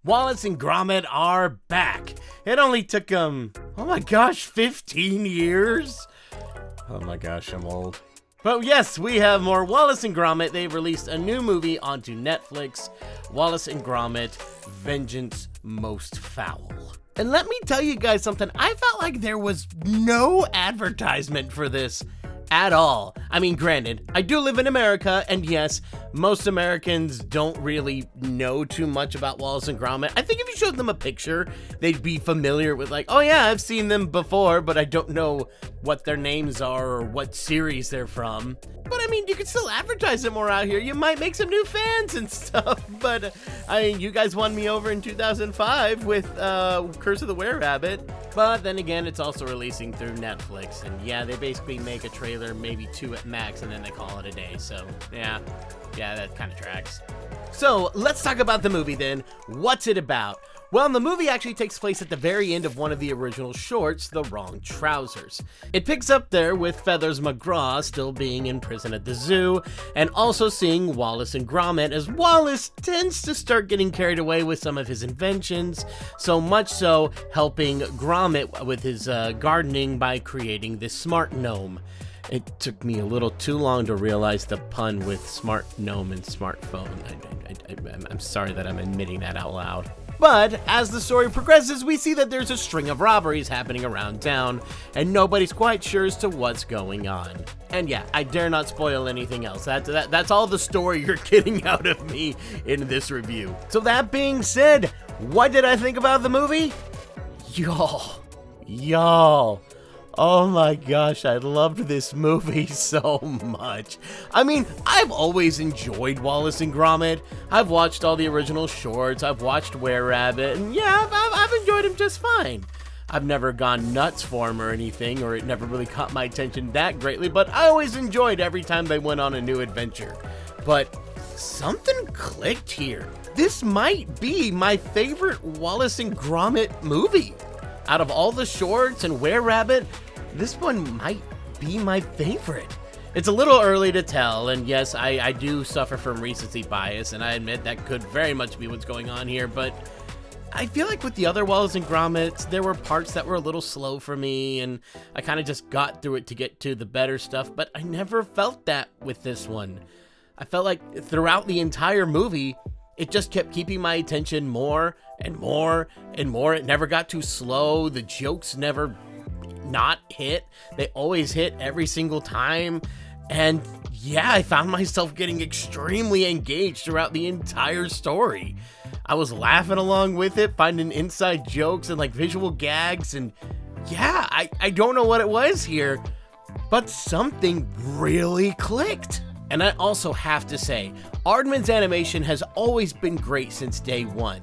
Wallace and Gromit are back. It only took oh my gosh, 15 years? Oh my gosh, I'm old. But yes, we have more Wallace and Gromit. They've released a new movie onto Netflix, Wallace and Gromit, Vengeance Most Fowl. And let me tell you guys something, I felt like there was no advertisement for this at all. I mean, granted, I do live in America, and yes, most Americans don't really know too much about Wallace and Gromit. I think if you showed them a picture, they'd be familiar with like, oh yeah, I've seen them before, but I don't know what their names are or what series they're from. But I mean, you could still advertise it more out here. You might make some new fans and stuff. But I mean, you guys won me over in 2005 with Curse of the Were-Rabbit. But then again, it's also releasing through Netflix. And yeah, they basically make a trailer, maybe 2 at max, and then they call it a day. So yeah, that kind of tracks. So let's talk about the movie then. What's it about? Well, the movie actually takes place at the very end of one of the original shorts, The Wrong Trousers. It picks up there with Feathers McGraw still being in prison at the zoo, and also seeing Wallace and Gromit, as Wallace tends to start getting carried away with some of his inventions, so much so helping Gromit with his gardening by creating this smart gnome. It took me a little too long to realize the pun with smart gnome and smartphone. I'm sorry that I'm admitting that out loud. But as the story progresses, we see that there's a string of robberies happening around town, and nobody's quite sure as to what's going on. And yeah, I dare not spoil anything else. That's all the story you're getting out of me in this review. So that being said, what did I think about the movie? Y'all. Oh my gosh, I loved this movie so much. I mean, I've always enjoyed Wallace and Gromit. I've watched all the original shorts, I've watched Were-Rabbit, and yeah, I've enjoyed him just fine. I've never gone nuts for him or anything, or it never really caught my attention that greatly, but I always enjoyed every time they went on a new adventure. But something clicked here. This might be my favorite Wallace and Gromit movie. Out of all the shorts and Were-Rabbit, this one might be my favorite. It's a little early to tell, and yes, I do suffer from recency bias, and I admit that could very much be what's going on here, but I feel like with the other Wallace and Gromits, there were parts that were a little slow for me, and I kind of just got through it to get to the better stuff, but I never felt that with this one. I felt like throughout the entire movie, it just kept keeping my attention more and more and more. It never got too slow. The jokes never not hit. They always hit every single time. And yeah, I found myself getting extremely engaged throughout the entire story. I was laughing along with it, finding inside jokes and like visual gags. And yeah, I don't know what it was here, but something really clicked. And I also have to say, Aardman's animation has always been great since day one.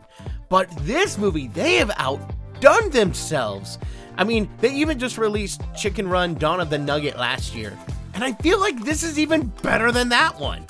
But this movie, they have outdone themselves. I mean, they even just released Chicken Run Dawn of the Nugget last year. And I feel like this is even better than that one.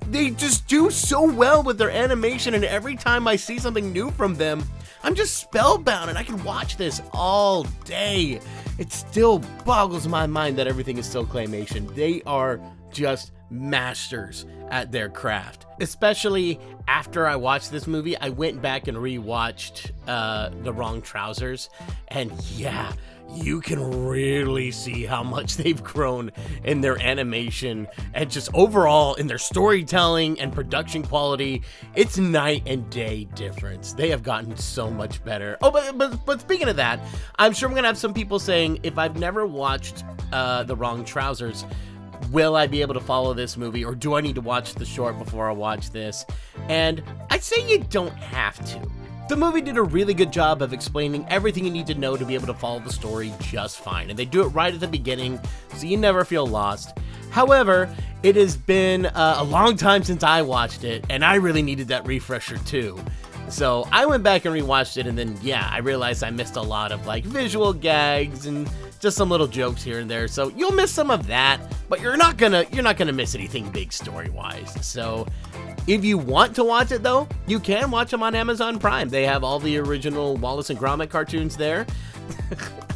They just do so well with their animation, and every time I see something new from them, I'm just spellbound, and I can watch this all day. It still boggles my mind that everything is still claymation. They are just masters at their craft. Especially after I watched this movie, I went back and rewatched The Wrong Trousers, and yeah, you can really see how much they've grown in their animation and just overall in their storytelling and production quality. It's night and day difference. They have gotten so much better. Oh, but speaking of that, I'm sure I'm gonna have some people saying, if I've never watched The Wrong Trousers, will I be able to follow this movie, or do I need to watch the short before I watch this? And I'd say you don't have to. The movie did a really good job of explaining everything you need to know to be able to follow the story just fine, and they do it right at the beginning, so you never feel lost. However, it has been a long time since I watched it, and I really needed that refresher too. So I went back and rewatched it, and then yeah, I realized I missed a lot of like visual gags and just some little jokes here and there. So you'll miss some of that, but you're not gonna miss anything big story-wise. So if you want to watch it though, you can watch them on Amazon Prime. They have all the original Wallace and Gromit cartoons there.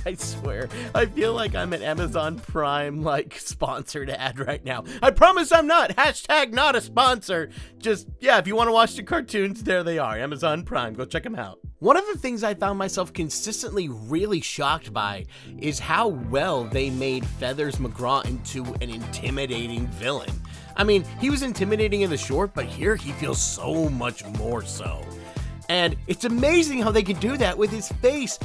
I swear. I feel like I'm an Amazon Prime, like, sponsored ad right now. I promise I'm not. Hashtag not a sponsor. Just, yeah, if you want to watch the cartoons, there they are. Amazon Prime. Go check them out. One of the things I found myself consistently really shocked by is how well they made Feathers McGraw into an intimidating villain. I mean, he was intimidating in the short, but here he feels so much more so. And it's amazing how they could do that with his face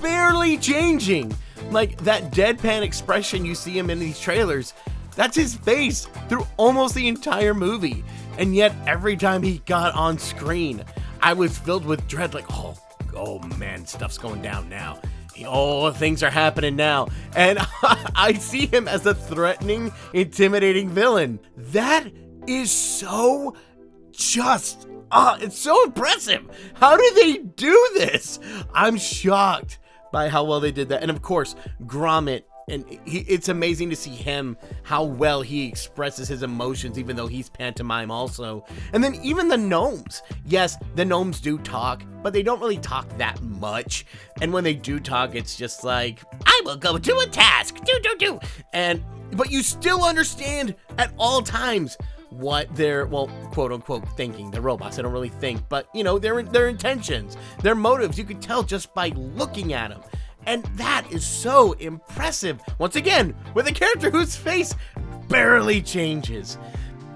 barely changing. Like, that deadpan expression you see him in these trailers, that's his face through almost the entire movie. And yet, every time he got on screen, I was filled with dread, like, oh man, stuff's going down now. Oh, things are happening now. And I see him as a threatening, intimidating villain. That is so just... it's so impressive. How did they do this? I'm shocked by how well they did that. And of course, Gromit, and it's amazing to see him, how well he expresses his emotions, even though he's pantomime also. And then even the gnomes. Yes, the gnomes do talk, but they don't really talk that much. And when they do talk, it's just like, I will go to a task, do. But you still understand at all times what they're, well, quote unquote, thinking. They're robots, they don't really think, but you know, their intentions, their motives, you could tell just by looking at them. And that is so impressive. Once again, with a character whose face barely changes.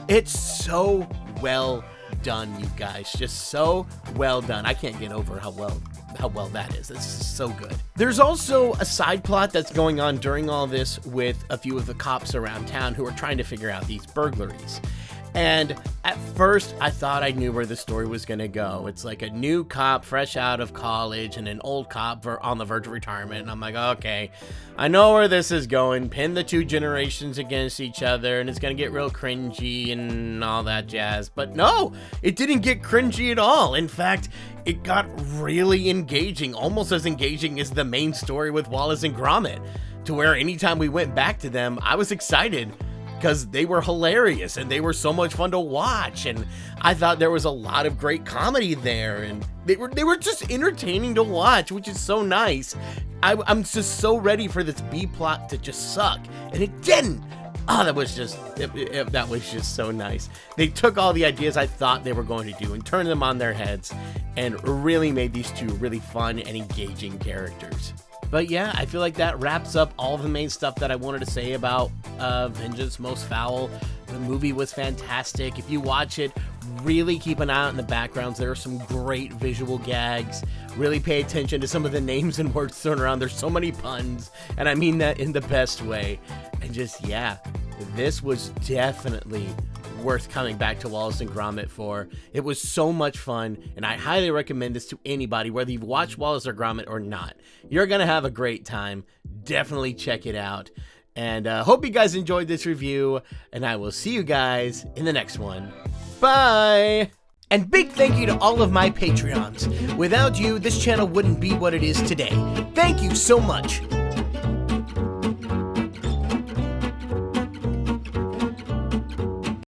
It's so well done, you guys. Just so well done. I can't get over how well that is. This is so good. There's also a side plot that's going on during all this with a few of the cops around town who are trying to figure out these burglaries. And at first, I thought I knew where the story was going to go. It's like a new cop fresh out of college and an old cop on the verge of retirement. And I'm like, okay, I know where this is going. Pin the two generations against each other, and it's going to get real cringy and all that jazz. But no, it didn't get cringy at all. In fact, it got really engaging, almost as engaging as the main story with Wallace and Gromit, to where anytime we went back to them, I was excited, because they were hilarious and they were so much fun to watch, and I thought there was a lot of great comedy there, and they were just entertaining to watch, which is so nice. I'm just so ready for this B plot to just suck, and it didn't. Oh, that was just so nice. They took all the ideas I thought they were going to do and turned them on their heads, and really made these two really fun and engaging characters. But yeah, I feel like that wraps up all the main stuff that I wanted to say about Vengeance Most Fowl. The movie was fantastic. If you watch it, really keep an eye out in the backgrounds. There are some great visual gags. Really pay attention to some of the names and words thrown around. There's so many puns, and I mean that in the best way. And just, yeah, this was definitely worth coming back to Wallace and Gromit for. It was so much fun, and I highly recommend this to anybody, whether you've watched Wallace or Gromit or not. You're gonna have a great time. Definitely check it out. And hope you guys enjoyed this review, and I will see you guys in the next one. Bye! And big thank you to all of my Patreons. Without you, this channel wouldn't be what it is today. Thank you so much.